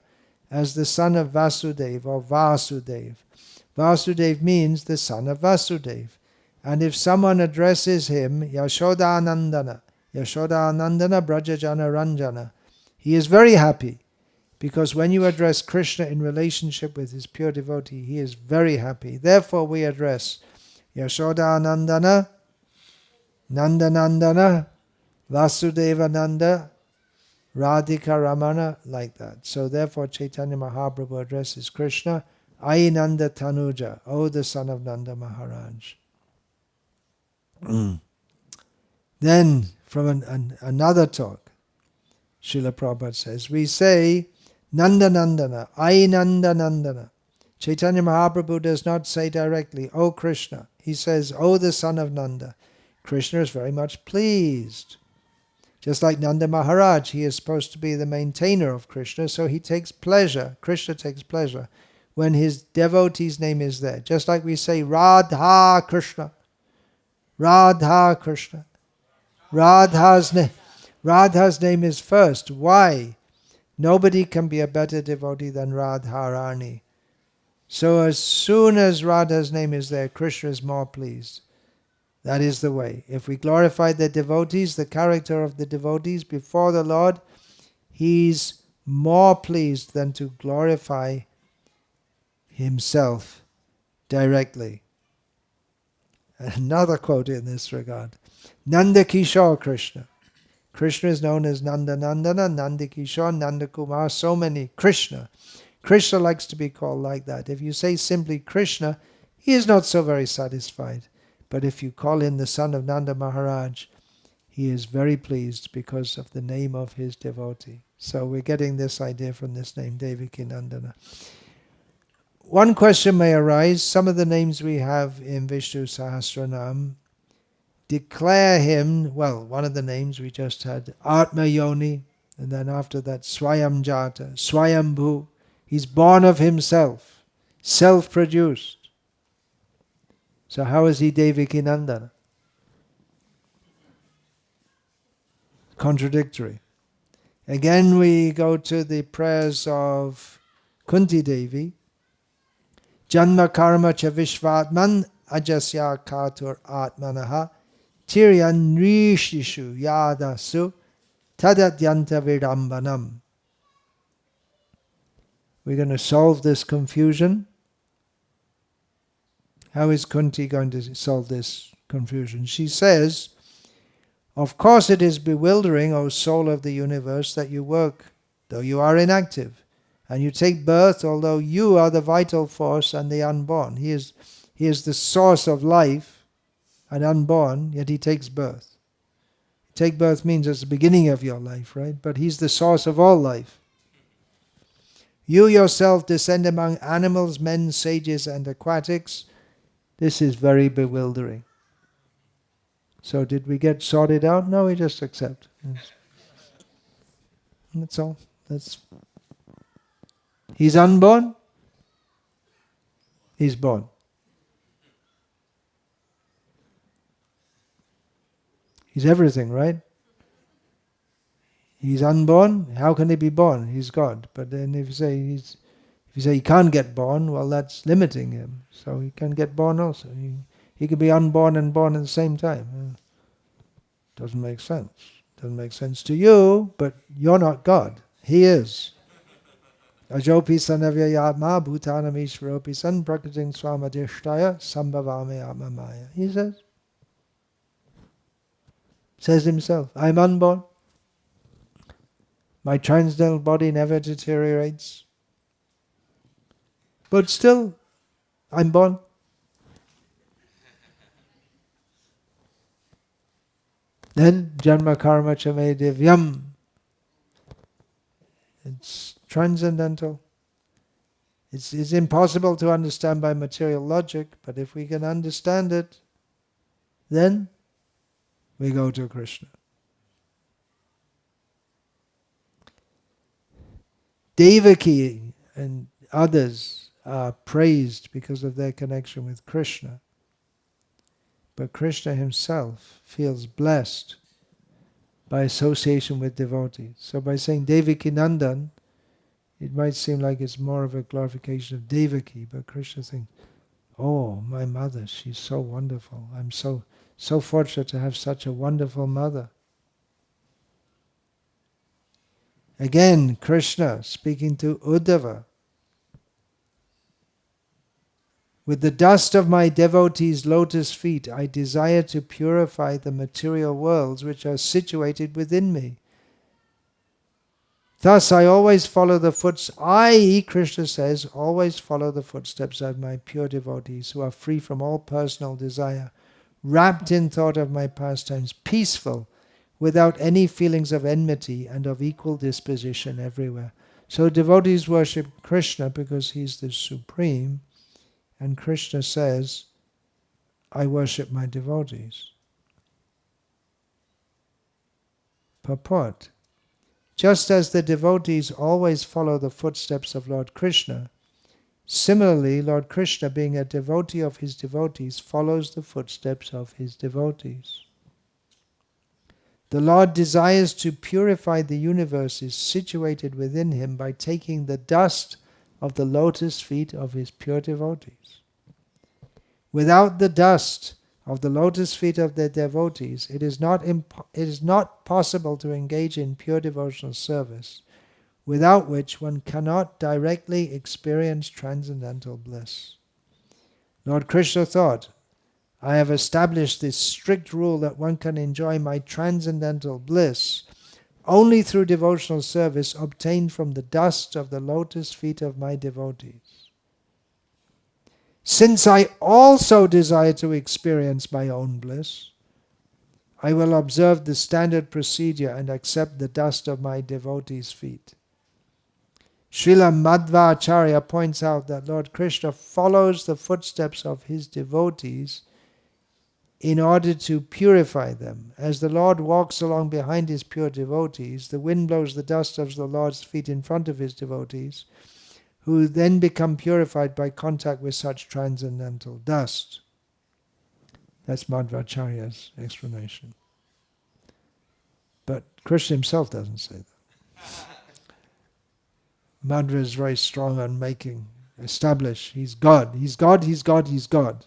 S1: as the son of Vasudeva or Vasudev. Vasudev means the son of Vasudeva. And if someone addresses him, Yashoda-nandana, Yashoda-nandana Brajajana Ranjana, he is very happy. Because when you address Krishna in relationship with his pure devotee, he is very happy. Therefore we address Yashoda-nandana, Nanda-nandana, Vasudeva-nanda, Radhika Ramana, like that. So therefore Chaitanya Mahaprabhu addresses Krishna, Ainanda Tanuja, O the son of Nanda Maharaj. Then from another talk, Srila Prabhupada says. We say Nanda-nandana, I Nanda-nandana. Chaitanya Mahaprabhu does not say directly, O Krishna. He says, O the son of Nanda. Krishna is very much pleased. Just like Nanda Maharaj, he is supposed to be the maintainer of Krishna, so he takes pleasure, Krishna takes pleasure, when his devotee's name is there. Just like we say, Radha Krishna. Radha Krishna. Radha's name is first. Why? Nobody can be a better devotee than Radharani. So as soon as Radha's name is there, Krishna is more pleased. That is the way. If we glorify the devotees, the character of the devotees before the Lord, He's more pleased than to glorify Himself directly. Another quote in this regard. Nanda Kishore Krishna. Krishna is known as Nanda-nandana, Nanda Kishore, Nanda Kumar, so many. Krishna. Krishna likes to be called like that. If you say simply Krishna, he is not so very satisfied. But if you call him the son of Nanda Maharaj, he is very pleased because of the name of his devotee. So we're getting this idea from this name, Devaki-nandana. One question may arise. Some of the names we have in Vishnu Sahasranama declare him, well, one of the names we just had, Atma Yoni, and then after that, Swayam Jata, Swayambhu. He's born of himself, self-produced. So how is he Devaki-nandana? Contradictory. Again we go to the prayers of Kunti Devi. Janma karma cha vishvatman ajasya katur atmanaha tiryan rishishu yadasu tadadyanta vidambanam. We're going to solve this confusion. How is Kunti going to solve this confusion? She says, of course it is bewildering, O soul of the universe, that you work, though you are inactive, and you take birth, although you are the vital force and the unborn. He is the source of life and unborn, yet he takes birth. Take birth means it's the beginning of your life, right? But he's the source of all life. You yourself descend among animals, men, sages, and aquatics. This is very bewildering. So did we get sorted out? No, we just accept. That's all. He's unborn. He's born. He's everything, right? He's unborn. How can he be born? He's God. But then if you say he can't get born, well, that's limiting him. So he can get born also. He could be unborn and born at the same time. Doesn't make sense. Doesn't make sense to you, but you're not God. He is. Ajopi sanavya yatma bhutanam ishvaropi san prakrating swamadhishtaya sambhavame atmamaya. He says himself, I'm unborn. My transcendental body never deteriorates. But still, I'm born. Then, janma karma cha me divyam. It's transcendental. It's impossible to understand by material logic, but if we can understand it, then we go to Krishna. Devaki and others are praised because of their connection with Krishna. But Krishna himself feels blessed by association with devotees. So by saying Devaki-nandan, it might seem like it's more of a glorification of Devaki, but Krishna thinks, oh, my mother, she's so wonderful. I'm so fortunate to have such a wonderful mother. Again, Krishna speaking to Uddhava. With the dust of my devotees' lotus feet, I desire to purify the material worlds which are situated within me. Thus I always follow the Krishna says, always follow the footsteps of my pure devotees who are free from all personal desire, wrapped in thought of my pastimes, peaceful, without any feelings of enmity and of equal disposition everywhere. So devotees worship Krishna because he's the supreme, and Krishna says, I worship my devotees. Purport. Just as the devotees always follow the footsteps of Lord Krishna, similarly, Lord Krishna, being a devotee of his devotees, follows the footsteps of his devotees. The Lord desires to purify the universes situated within him by taking the dust of the lotus feet of his pure devotees. Without the dust of the lotus feet of their devotees, it is not possible to engage in pure devotional service, without which one cannot directly experience transcendental bliss. Lord Krishna thought, I have established this strict rule that one can enjoy my transcendental bliss only through devotional service obtained from the dust of the lotus feet of my devotees. Since I also desire to experience my own bliss, I will observe the standard procedure and accept the dust of my devotees' feet. Srila Madhvacharya points out that Lord Krishna follows the footsteps of his devotees in order to purify them. As the Lord walks along behind his pure devotees, the wind blows the dust of the Lord's feet in front of his devotees, who then become purified by contact with such transcendental dust. That's Madhvacharya's explanation. But Krishna himself doesn't say that. Madhva is very strong on establish, he's God, he's God, he's God, he's God.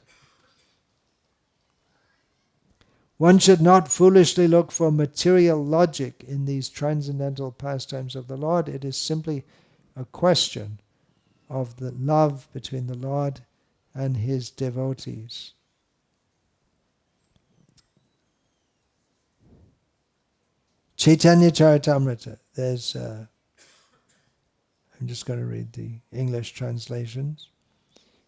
S1: One should not foolishly look for material logic in these transcendental pastimes of the Lord. It is simply a question of the love between the Lord and his devotees. Chaitanya Charitamrita, I'm just going to read the English translations.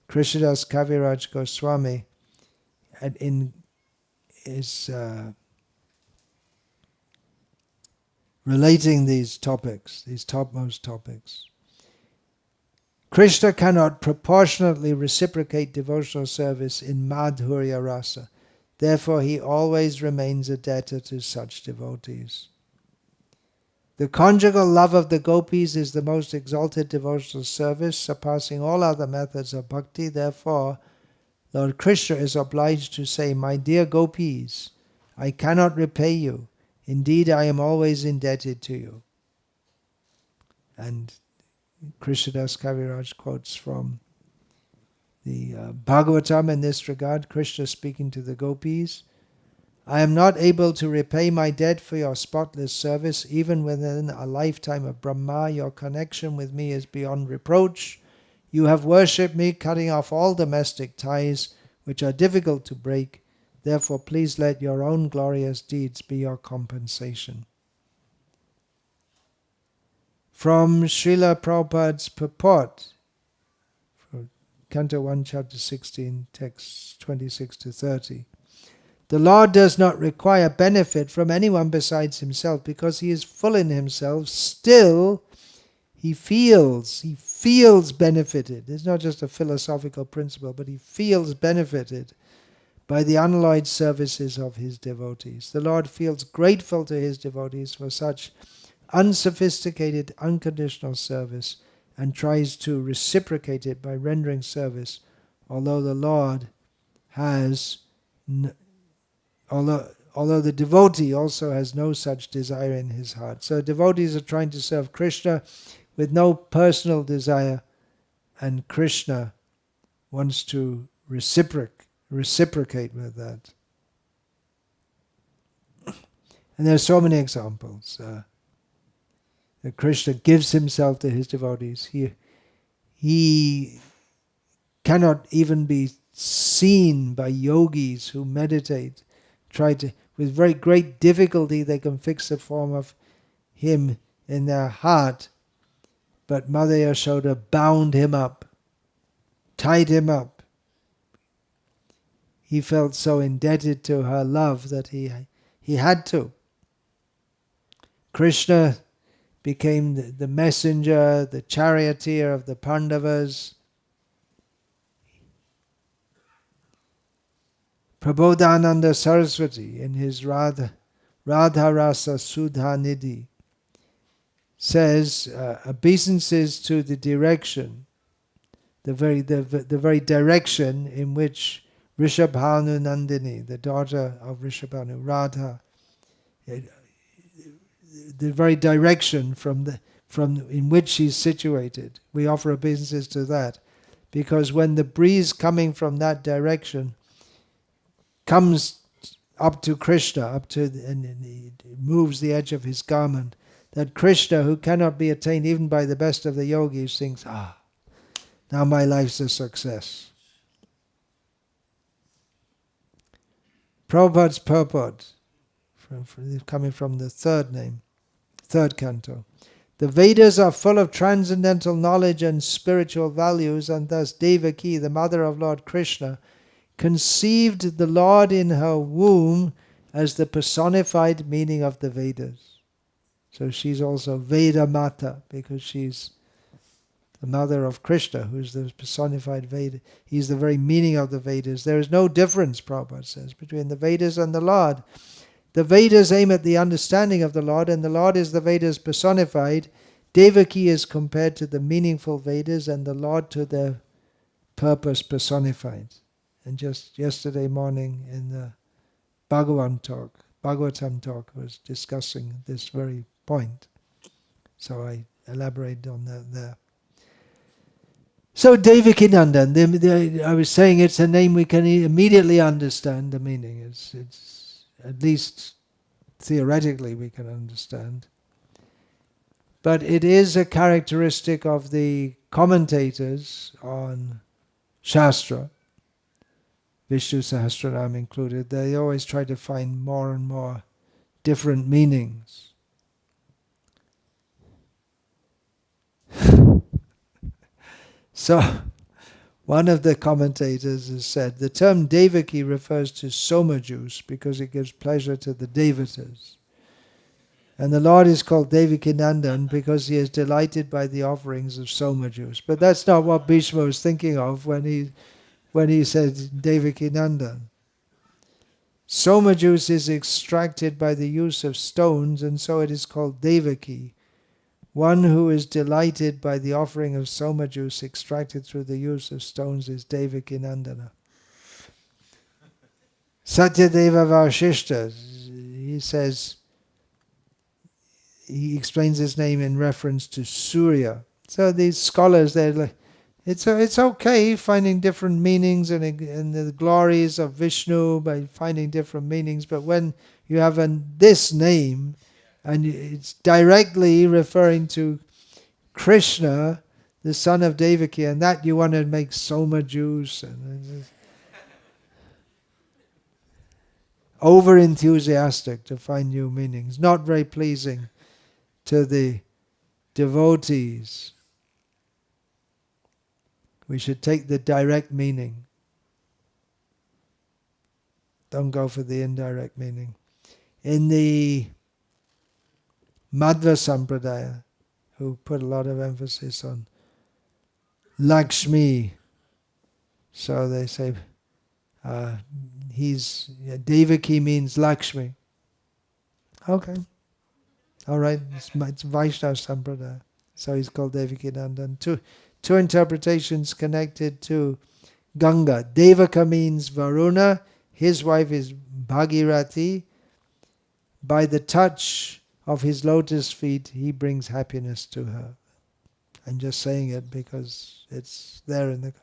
S1: Krishnadas Kaviraj Goswami is relating these topics, these topmost topics. Krishna cannot proportionately reciprocate devotional service in Madhurya Rasa. Therefore, he always remains a debtor to such devotees. The conjugal love of the gopis is the most exalted devotional service, surpassing all other methods of bhakti. Therefore, Lord Krishna is obliged to say, my dear gopis, I cannot repay you. Indeed, I am always indebted to you. And Krishnadas Kaviraj quotes from the Bhagavatam in this regard, Krishna speaking to the gopis, I am not able to repay my debt for your spotless service. Even within a lifetime of Brahma, your connection with me is beyond reproach. You have worshipped me, cutting off all domestic ties, which are difficult to break. Therefore, please let your own glorious deeds be your compensation. From Srila Prabhupada's purport, Canto 1, Chapter 16, texts 26 to 30. The Lord does not require benefit from anyone besides himself, because he is full in himself. Still, he feels benefited. It's not just a philosophical principle, but he feels benefited by the unalloyed services of his devotees. The Lord feels grateful to his devotees for such unsophisticated, unconditional service, and tries to reciprocate it by rendering service, although the Lord has, although the devotee also has no such desire in his heart. So devotees are trying to serve Krishna with no personal desire, and Krishna wants to reciprocate with that. And there are so many examples. That Krishna gives himself to his devotees. He cannot even be seen by yogis who meditate. With very great difficulty they can fix the form of him in their heart. But Mother Yashoda bound him up, tied him up. He felt so indebted to her love that he had to. Krishna became the messenger, the charioteer of the Pandavas. Prabodhananda Saraswati in his Radha Rasa Sudha Nidhi says obeisances to the direction, the very direction in which Rishabhanu Nandini, the daughter of Rishabhanu, Radha, the very direction from in which she's situated. We offer obeisances to that, because when the breeze coming from that direction comes up to Krishna, and it moves the edge of his garment, that Krishna, who cannot be attained even by the best of the yogis, thinks, now my life's a success. Prabhupada's purport, coming from the third canto. The Vedas are full of transcendental knowledge and spiritual values, and thus Devaki, the mother of Lord Krishna, conceived the Lord in her womb as the personified meaning of the Vedas. So she's also Veda Mata, because she's the mother of Krishna, who's the personified Veda. He's the very meaning of the Vedas. There is no difference, Prabhupada says, between the Vedas and the Lord. The Vedas aim at the understanding of the Lord, and the Lord is the Vedas personified. Devaki is compared to the meaningful Vedas, and the Lord to their purpose personified. And just yesterday morning in the Bhagavatam talk was discussing this very point. So I elaborate on that there. So Devakinandana, I was saying it's a name we can immediately understand the meaning. It's at least theoretically we can understand. But it is a characteristic of the commentators on Shastra, Visnu-sahasranama included. They always try to find more and more different meanings. So, one of the commentators has said, the term Devaki refers to soma juice because it gives pleasure to the devotees. And the Lord is called Devakinandana because he is delighted by the offerings of soma juice. But that's not what Bhishma was thinking of when he said Devakinandana. Soma juice is extracted by the use of stones, and so it is called Devaki. One who is delighted by the offering of soma juice extracted through the use of stones is Devakinandana. Satyadeva Varshishta, he says, he explains his name in reference to Surya. So these scholars, they're like, it's okay finding different meanings and the glories of Vishnu by finding different meanings, but when you have this name, and it's directly referring to Krishna, the son of Devaki, and that you want to make soma juice and over enthusiastic to find new meanings, not very pleasing to the devotees. We should take the direct meaning. Don't go for the indirect meaning. In the Madhva Sampradaya, who put a lot of emphasis on Lakshmi, so they say Devaki means Lakshmi. Okay, all right, it's Vaishnava Sampradaya, so he's called Devakinandana. Two interpretations connected to Ganga. Devaka means Varuna, his wife is Bhagirathi. By the touch of his lotus feet, he brings happiness to her. I'm just saying it because it's there in the...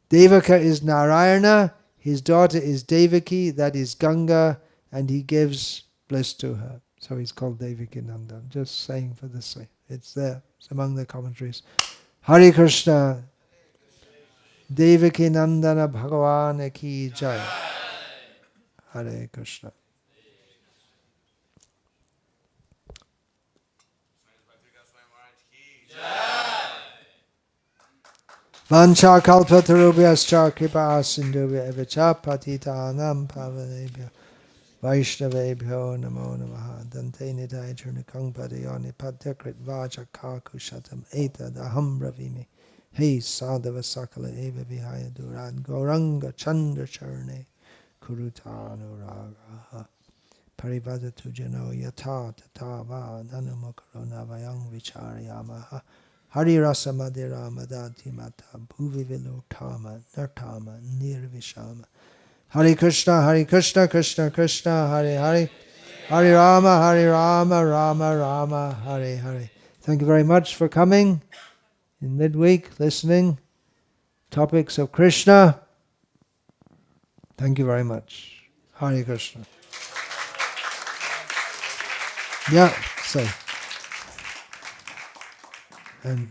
S1: Devaka is Narayana, his daughter is Devaki, that is Ganga, and he gives bliss to her. So he's called Devakinandana. Just saying for the sake. It's there. It's among the commentaries. Hare Krishna. Devakinandana Bhagavan ki jai. Hare Krishna. Vancha kalpatarubhyascha kripa sindhubhya evacha patitanam pavanebhya Vaishnavebhyo namo namaha dante nidai churnikang padayani padyakrit vaja kaku shatam etad aham bravimi hey sadhava sakala eva vihaya durad gauranga chandra charne kurutanuraga parivadatu jano yata tata va nanamukarona vayang vicharayamaha hari rasa madira madati mata bhuvi vilotama nartama nirvishama. Hare Krishna, Krishna Krishna, Hare Hare, Hare Rama, Rama Rama, Hare Hare. Thank you very much for coming in midweek, listening. Topics of Krishna. Thank you very much. Hare Krishna. Yeah, so. And